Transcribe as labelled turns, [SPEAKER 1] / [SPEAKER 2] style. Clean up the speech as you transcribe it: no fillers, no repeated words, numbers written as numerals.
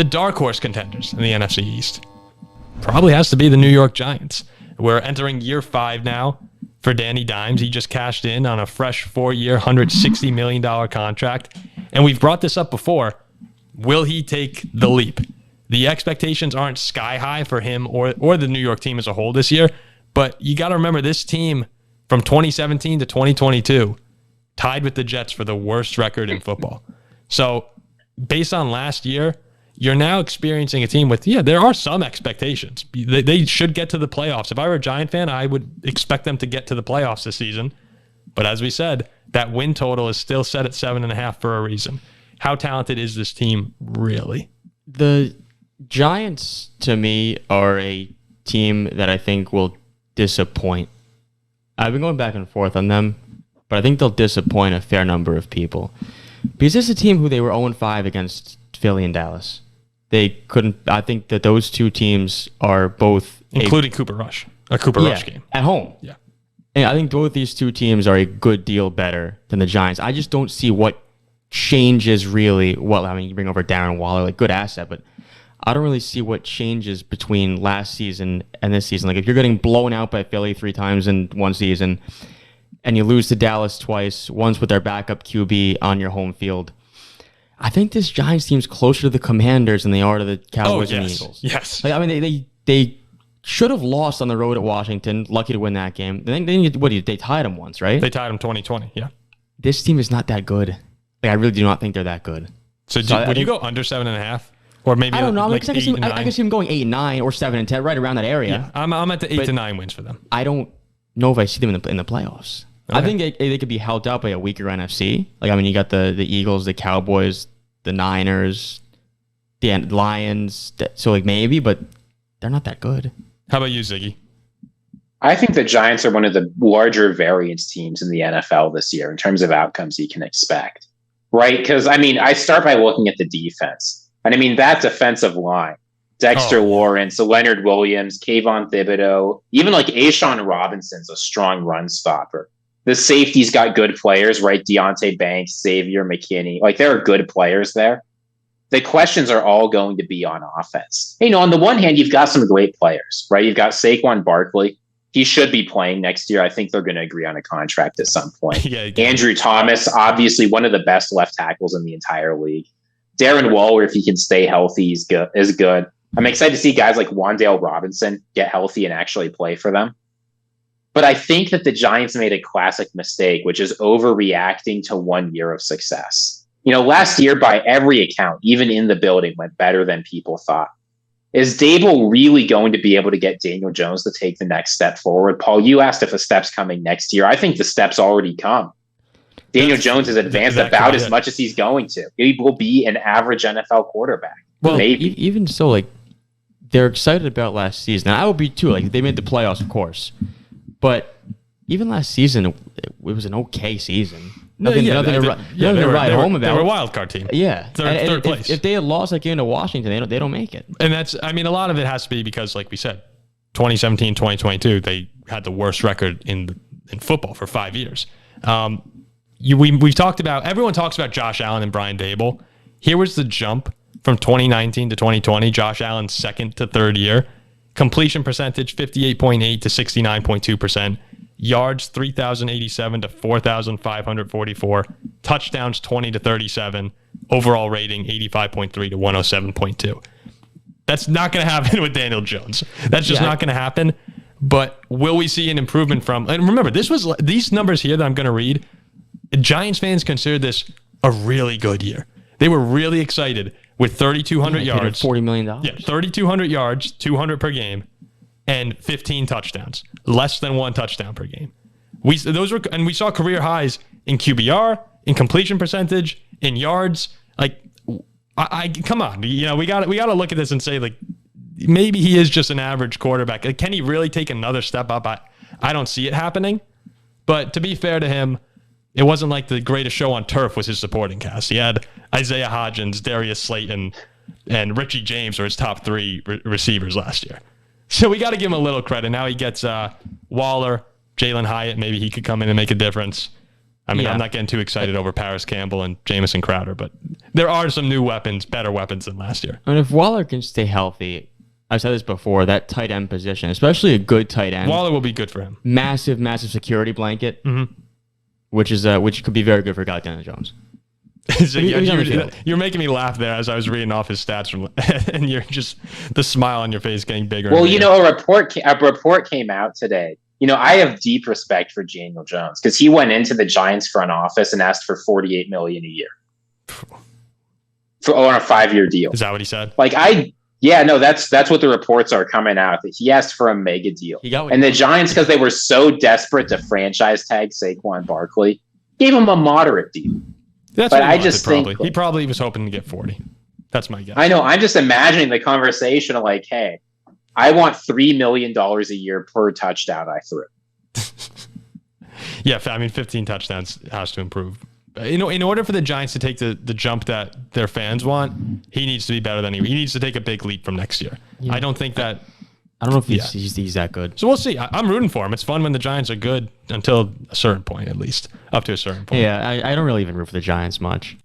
[SPEAKER 1] the dark horse contenders in the NFC East probably has to be the New York Giants. We're entering year 5 now for Danny Dimes. He just cashed in on a fresh 4-year, $160 million contract. And we've brought this up before. Will he take the leap? The expectations aren't sky high for him or the New York team as a whole this year. But you got to remember, this team from 2017 to 2022 tied with the Jets for the worst record in football. So based on last year, you're now experiencing a team with, there are some expectations. They should get to the playoffs. If I were a Giant fan, I would expect them to get to the playoffs this season. But as we said, that win total is still set at 7.5 for a reason. How talented is this team really?
[SPEAKER 2] The Giants, to me, are a team that I think will disappoint. I've been going back and forth on them, but I think they'll disappoint a fair number of people. Because this is a team who they were 0-5 against Philly and Dallas. They couldn't. I think that those two teams are both,
[SPEAKER 1] including Cooper Rush, a Cooper Rush game
[SPEAKER 2] at home.
[SPEAKER 1] Yeah,
[SPEAKER 2] and I think both these two teams are a good deal better than the Giants. I just don't see what changes really. Well, I mean, you bring over Darren Waller, like good asset, but I don't really see what changes between last season and this season. Like if you're getting blown out by Philly 3 times in one season, and you lose to Dallas twice, once with their backup QB on your home field. I think this Giants team's closer to the Commanders than they are to the Cowboys and the Eagles.
[SPEAKER 1] Yes.
[SPEAKER 2] Like, I mean, they should have lost on the road at Washington. Lucky to win that game. Then they tied them once, right?
[SPEAKER 1] They tied them 2020, yeah.
[SPEAKER 2] This team is not that good. Like I really do not think they're that good.
[SPEAKER 1] So would you go under 7.5? Or maybe
[SPEAKER 2] I don't know.
[SPEAKER 1] Like
[SPEAKER 2] I can see them going 8-9 or 7-10, right around that area.
[SPEAKER 1] Yeah, I'm at the 8 to 9 wins for them.
[SPEAKER 2] I don't know if I see them in the playoffs. Okay. I think they could be held out by a weaker NFC. Like I mean, you got the Eagles, the Cowboys, the Niners, the Lions. So like maybe, but they're not that good.
[SPEAKER 1] How about you, Ziggy?
[SPEAKER 3] I think the Giants are one of the larger variance teams in the NFL this year in terms of outcomes you can expect, right? Because I mean, I start by looking at the defense, and I mean that defensive line: Dexter Lawrence, Leonard Williams, Kayvon Thibodeau, even like Ashawn Robinson's a strong run stopper. The safety's got good players, right? Deontay Banks, Xavier McKinney. Like, there are good players there. The questions are all going to be on offense. You know, on the one hand, you've got some great players, right? You've got Saquon Barkley. He should be playing next year. I think they're going to agree on a contract at some point. Andrew Thomas, obviously one of the best left tackles in the entire league. Darren Waller, if he can stay healthy, is good. I'm excited to see guys like Wan'Dale Robinson get healthy and actually play for them. But I think that the Giants made a classic mistake, which is overreacting to 1 year of success. You know, last year, by every account, even in the building, went better than people thought. Is Daboll really going to be able to get Daniel Jones to take the next step forward? Paul, you asked if a step's coming next year. I think the step's already come. Daniel Jones has advanced about as much as he's going to. He will be an average NFL quarterback.
[SPEAKER 2] Well,
[SPEAKER 3] maybe.
[SPEAKER 2] Even so, like, they're excited about last season. And I would be too. Like, they made the playoffs, of course. But even last season, it was an okay season. Nothing to write home about.
[SPEAKER 1] They were a wild card team.
[SPEAKER 2] Yeah.
[SPEAKER 1] Third place.
[SPEAKER 2] If they had lost that game to Washington, they don't make it.
[SPEAKER 1] And that's, I mean, a lot of it has to be because, like we said, 2017, 2022, they had the worst record in football for 5 years. We've talked about, everyone talks about Josh Allen and Brian Daboll. Here was the jump from 2019 to 2020. Josh Allen's second to third year. Completion percentage, 58.8 to 69.2%. Yards, 3,087 to 4,544. Touchdowns, 20 to 37. Overall rating, 85.3 to 107.2. That's not going to happen with Daniel Jones. That's just not going to happen. But will we see an improvement from... And remember, these numbers here that I'm going to read, Giants fans considered this a really good year. They were really excited with 3,200 yards.
[SPEAKER 2] $40 million.
[SPEAKER 1] Yeah, 3,200 yards, 200 per game, and 15 touchdowns. Less than one touchdown per game. We saw career highs in QBR, in completion percentage, in yards. Like, I come on, you know, we got to look at this and say, like, maybe he is just an average quarterback. Like, can he really take another step up? I don't see it happening. But to be fair to him, it wasn't like the greatest show on turf was his supporting cast. He had Isaiah Hodgins, Darius Slayton, and Richie James were his top 3 receivers last year. So we got to give him a little credit. Now he gets Waller, Jalen Hyatt. Maybe he could come in and make a difference. I mean,
[SPEAKER 2] Yeah.
[SPEAKER 1] I'm not getting too excited over Paris Campbell and Jamison Crowder, but there are some new weapons, better weapons than last year.
[SPEAKER 2] And if Waller can stay healthy, I've said this before, that tight end position, especially a good tight end,
[SPEAKER 1] Waller will be good for him.
[SPEAKER 2] massive security blanket, which could be very good for a guy like Daniel Jones.
[SPEAKER 1] So
[SPEAKER 2] He's on the field.
[SPEAKER 1] you're making me laugh there as I was reading off his stats from, and you're just the smile on your face getting bigger.
[SPEAKER 3] Well,
[SPEAKER 1] and
[SPEAKER 3] you
[SPEAKER 1] bigger.
[SPEAKER 3] know, a report came out today. You know, I have deep respect for Daniel Jones because he went into the Giants front office and asked for $48 million a year on a 5-year deal.
[SPEAKER 1] Is that what he said?
[SPEAKER 3] That's what the reports are coming out. That he asked for a mega deal,
[SPEAKER 2] He got what
[SPEAKER 3] and
[SPEAKER 2] he
[SPEAKER 3] the Giants, because they were so desperate to franchise tag Saquon Barkley, gave him a moderate deal.
[SPEAKER 1] That's
[SPEAKER 3] But
[SPEAKER 1] what he
[SPEAKER 3] I
[SPEAKER 1] wanted,
[SPEAKER 3] just think-
[SPEAKER 1] probably. He probably was hoping to get 40. That's my guess.
[SPEAKER 3] I know. I'm just imagining the conversation of like, hey, I want $3 million a year per touchdown I threw.
[SPEAKER 1] Yeah, I mean, 15 touchdowns has to improve. You know, in order for the Giants to take the jump that their fans want, he needs to be better than he needs to take a big leap from next year.
[SPEAKER 2] Yeah.
[SPEAKER 1] I don't think that.
[SPEAKER 2] I don't know if he's that good.
[SPEAKER 1] So we'll see. I'm rooting for him. It's fun when the Giants are good until a certain point, at least up to a certain point.
[SPEAKER 2] Yeah, I don't really even root for the Giants much.